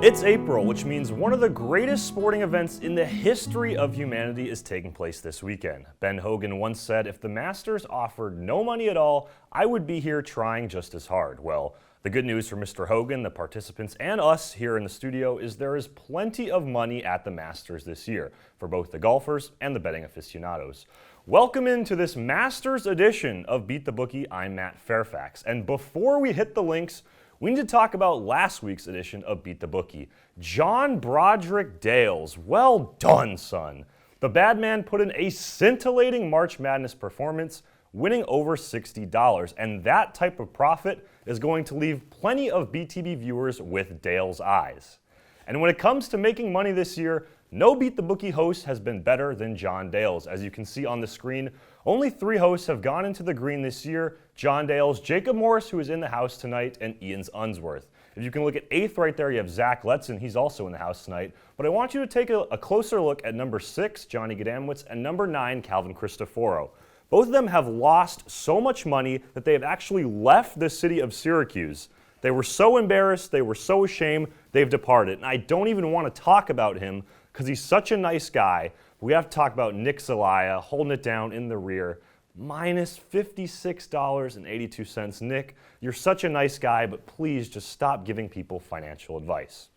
It's April, which means one of the greatest sporting events in the history of humanity is taking place this weekend. Ben Hogan once said, if the Masters offered no money at all, I would be here trying just as hard. Well, the good news for Mr. Hogan, the participants, and us here in the studio is there is plenty of money at the Masters this year for both the golfers and the betting aficionados. Welcome into this Masters edition of Beat the Bookie. I'm Matt Fairfax. And before we hit the links, we need to talk about last week's edition of Beat the Bookie. John Broderick Dales, well done, son. The bad man put in a scintillating March Madness performance, winning over $60, and that type of profit is going to leave plenty of BTB viewers with Dale's eyes. And when it comes to making money this year, no Beat the Bookie host has been better than John Dales. As you can see on the screen, only 3 hosts have gone into the green this year: John Dales, Jacob Morris, who is in the house tonight, and Ian Unsworth. If you can look at 8th right there, you have Zach Letson. He's also in the house tonight. But I want you to take a closer look at number 6, Johnny Gadamwitz, and number 9, Calvin Cristoforo. Both of them have lost so much money that they have actually left the city of Syracuse. They were so embarrassed, they were so ashamed, they've departed. And I don't even want to talk about him because he's such a nice guy. We have to talk about Nick Zelaya holding it down in the rear. Minus $56.82. Nick, you're such a nice guy, but please just stop giving people financial advice.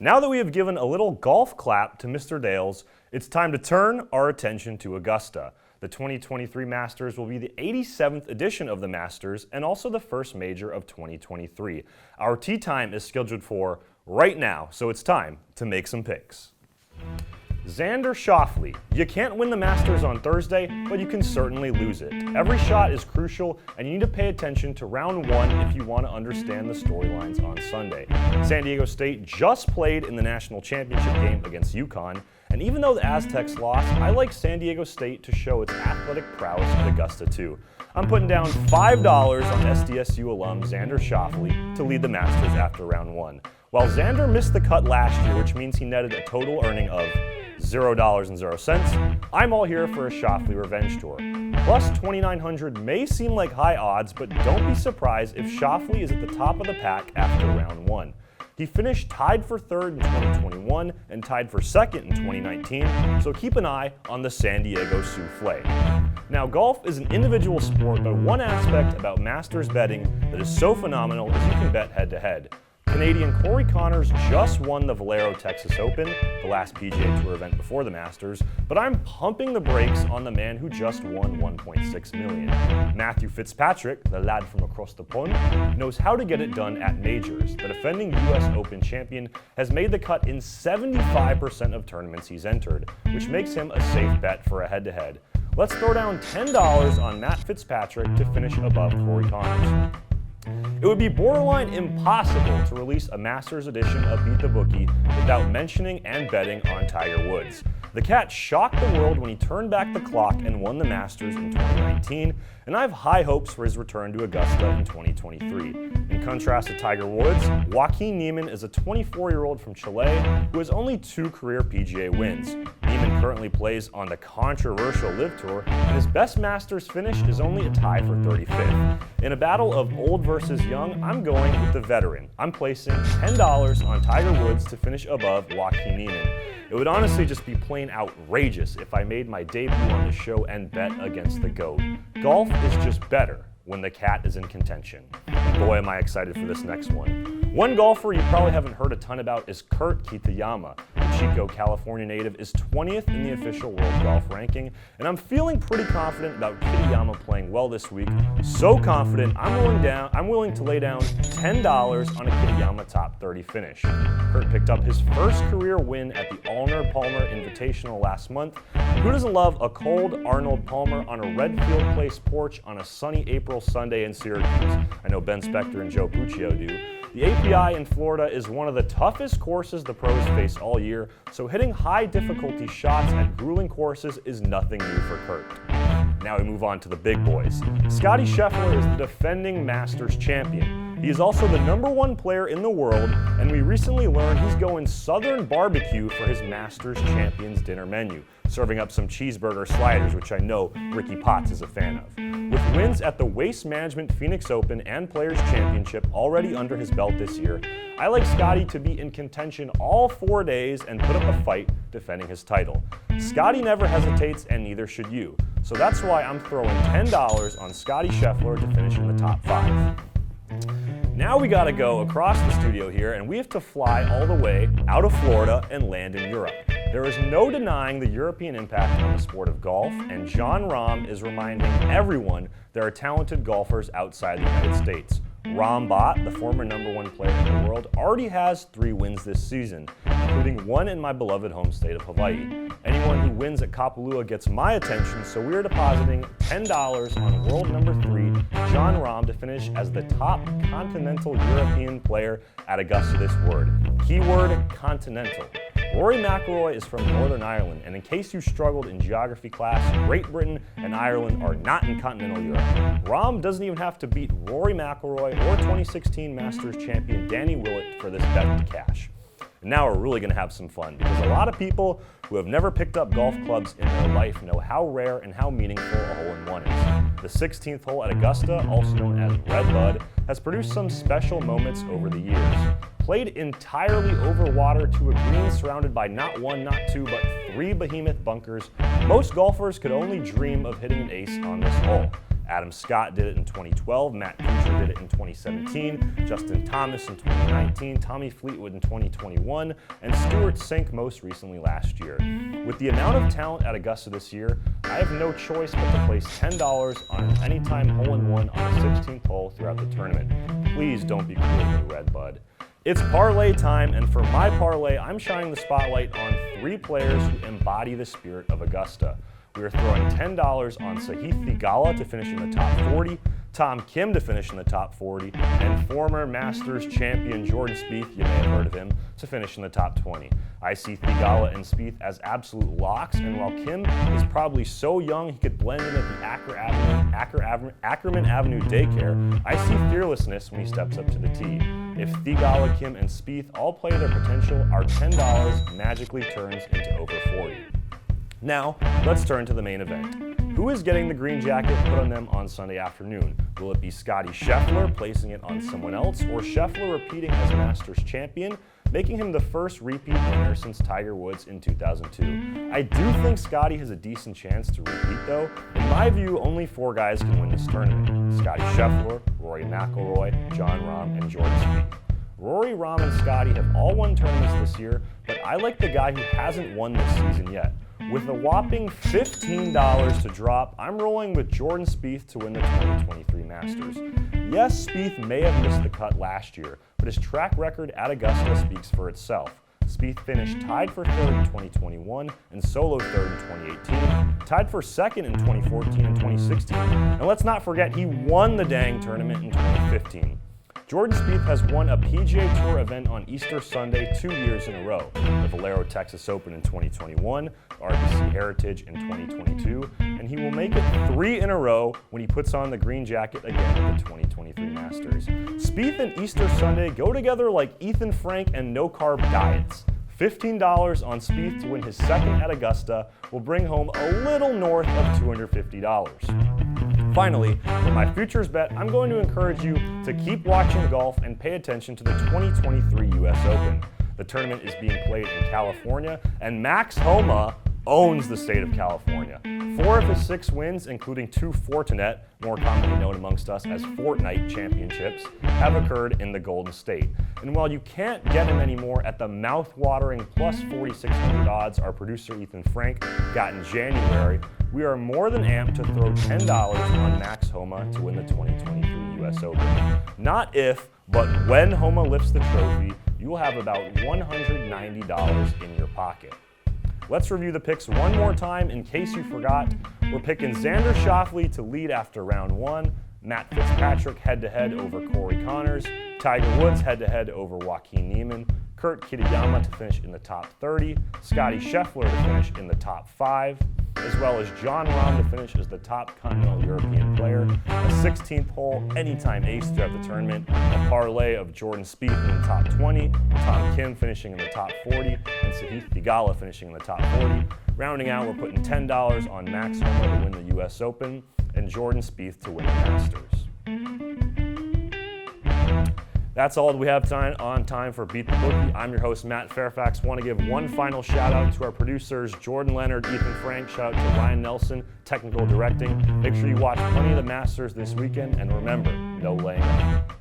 Now that we have given a little golf clap to Mr. Dales, it's time to turn our attention to Augusta. The 2023 Masters will be the 87th edition of the Masters and also the first major of 2023. Our tee time is scheduled for right now, so it's time to make some picks. Xander Schauffele. You can't win the Masters on Thursday, but you can certainly lose it. Every shot is crucial, and you need to pay attention to round 1 if you want to understand the storylines on Sunday. San Diego State just played in the national championship game against UConn, and even though the Aztecs lost, I like San Diego State to show its athletic prowess at Augusta too. I'm putting down $5 on SDSU alum Xander Schauffele to lead the Masters after round 1. While Xander missed the cut last year, which means he netted a total earning of $0.00, I'm all here for a Schauffele revenge tour. Plus 2,900 may seem like high odds, but don't be surprised if Schauffele is at the top of the pack after round 1. He finished tied for 3rd in 2021 and tied for 2nd in 2019, so keep an eye on the San Diego Souffle. Now, golf is an individual sport, but one aspect about Masters betting that is so phenomenal is you can bet head-to-head. Canadian Corey Connors just won the Valero Texas Open, the last PGA Tour event before the Masters, but I'm pumping the brakes on the man who just won $1.6 million. Matthew Fitzpatrick, the lad from across the pond, knows how to get it done at majors. The defending U.S. Open champion has made the cut in 75% of tournaments he's entered, which makes him a safe bet for a head-to-head. Let's throw down $10 on Matt Fitzpatrick to finish above Corey Connors. It would be borderline impossible to release a Masters edition of Beat the Bookie without mentioning and betting on Tiger Woods. The cat shocked the world when he turned back the clock and won the Masters in 2019, and I have high hopes for his return to Augusta in 2023. In contrast to Tiger Woods, Joaquin Niemann is a 24-year-old from Chile who has only 2 career PGA wins. Niemann currently plays on the controversial LIV Tour, and his best Masters finish is only a tie for 35th. In a battle of old versus young, I'm going with the veteran. I'm placing $10 on Tiger Woods to finish above Joaquin Niemann. It would honestly just be plain outrageous if I made my debut on the show and bet against the GOAT. Golf is just better when the cat is in contention. And boy, am I excited for this next one. One golfer you probably haven't heard a ton about is Kurt Kitayama. The Chico, California native is 20th in the official world golf ranking, and I'm feeling pretty confident about Kitayama playing well this week. So confident, I'm willing to lay down $10 on a Kitayama top 30 finish. Kurt picked up his first career win at the Arnold Palmer Invitational last month. Who doesn't love a cold Arnold Palmer on a Redfield Place porch on a sunny April Sunday in Syracuse? I know Ben Spector and Joe Puccio do. The API in Florida is one of the toughest courses the pros face all year, so hitting high difficulty shots at grueling courses is nothing new for Kurt. Now we move on to the big boys. Scottie Scheffler is the defending Masters champion. He is also the #1 player in the world, and we recently learned he's going Southern barbecue for his Masters Champions dinner menu, serving up some cheeseburger sliders, which I know Ricky Potts is a fan of. With wins at the Waste Management Phoenix Open and Players Championship already under his belt this year, I like Scotty to be in contention all 4 days and put up a fight defending his title. Scotty never hesitates, and neither should you. So that's why I'm throwing $10 on Scotty Scheffler to finish in the top 5. Now we gotta go across the studio here, and we have to fly all the way out of Florida and land in Europe. There is no denying the European impact on the sport of golf, and Jon Rahm is reminding everyone there are talented golfers outside the United States. Rahm Bott, the former #1 player in the world, already has 3 wins this season, including 1 in my beloved home state of Hawaii. Anyone who wins at Kapalua gets my attention, so we are depositing $10 on world #3, Jon Rahm, to finish as the top continental European player at Augusta this word. Keyword, continental. Rory McIlroy is from Northern Ireland, and in case you struggled in geography class, Great Britain and Ireland are not in continental Europe. Rahm doesn't even have to beat Rory McIlroy or 2016 Masters champion Danny Willett for this bet to cash. And now we're really going to have some fun, because a lot of people who have never picked up golf clubs in their life know how rare and how meaningful a hole-in-one is. The 16th hole at Augusta, also known as Red Bud, has produced some special moments over the years. Played entirely over water to a green surrounded by not 1, not 2, but 3 behemoth bunkers, most golfers could only dream of hitting an ace on this hole. Adam Scott did it in 2012, Matt Kuchar did it in 2017, Justin Thomas in 2019, Tommy Fleetwood in 2021, and Stewart Cink most recently last year. With the amount of talent at Augusta this year, I have no choice but to place $10 on an anytime hole-in-one on the 16th hole throughout the tournament. Please don't be cruel to me, Red Bud. It's parlay time, and for my parlay, I'm shining the spotlight on 3 players who embody the spirit of Augusta. We are throwing $10 on Sahith Theegala to finish in the top 40, Tom Kim to finish in the top 40, and former Masters champion Jordan Spieth, you may have heard of him, to finish in the top 20. I see Theegala and Spieth as absolute locks, and while Kim is probably so young he could blend in at the Ackerman Avenue daycare, I see fearlessness when he steps up to the tee. If Theegala, Kim, and Spieth all play their potential, our $10 magically turns into over 40. Now, let's turn to the main event. Who is getting the green jacket put on them on Sunday afternoon? Will it be Scotty Scheffler placing it on someone else, or Scheffler repeating as Masters champion, making him the first repeat winner since Tiger Woods in 2002? I do think Scotty has a decent chance to repeat, though. In my view, only 4 guys can win this tournament: Scotty Scheffler, Rory McIlroy, Jon Rahm, and Jordan Spieth. Rory, Rahm, and Scotty have all won tournaments this year, but I like the guy who hasn't won this season yet. With a whopping $15 to drop, I'm rolling with Jordan Spieth to win the 2023 Masters. Yes, Spieth may have missed the cut last year, but his track record at Augusta speaks for itself. Spieth finished tied for 3rd in 2021 and solo 3rd in 2018, tied for 2nd in 2014 and 2016, and let's not forget he won the dang tournament in 2015. Jordan Spieth has won a PGA Tour event on Easter Sunday 2 years in a row: the Valero Texas Open in 2021, RBC Heritage in 2022, and he will make it 3 in a row when he puts on the green jacket again at the 2023 Masters. Spieth and Easter Sunday go together like Ethan Frank and no-carb diets. $15 on Spieth to win his 2nd at Augusta will bring home a little north of $250. Finally, for my futures bet, I'm going to encourage you to keep watching golf and pay attention to the 2023 US Open. The tournament is being played in California, and Max Homa owns the state of California. 4 of his 6 wins, including 2 Fortinet, more commonly known amongst us as Fortnite championships, have occurred in the Golden State. And while you can't get him anymore at the mouth-watering plus 4,600 odds our producer Ethan Frank got in January, we are more than amped to throw $10 on Max Homa to win the 2023 US Open. Not if, but when Homa lifts the trophy, you will have about $190 in your pocket. Let's review the picks one more time in case you forgot. We're picking Xander Schauffele to lead after round 1, Matt Fitzpatrick head-to-head over Corey Connors, Tiger Woods head-to-head over Joaquin Niemann, Kurt Kitayama to finish in the top 30, Scotty Scheffler to finish in the top 5, as well as Jon Rahm to finish as the top continental European player, a 16th hole anytime ace throughout the tournament, a parlay of Jordan Spieth in the top 20, Tom Kim finishing in the top 40, and Sahith Theegala finishing in the top 40. Rounding out, we're putting $10 on Max Homa to win the US Open, and Jordan Spieth to win the Masters. That's all we have on time for Beat the Bookie. I'm your host, Matt Fairfax. Want to give one final shout out to our producers, Jordan Leonard, Ethan Frank. Shout out to Ryan Nelson, technical directing. Make sure you watch plenty of the Masters this weekend, and remember, no laying up.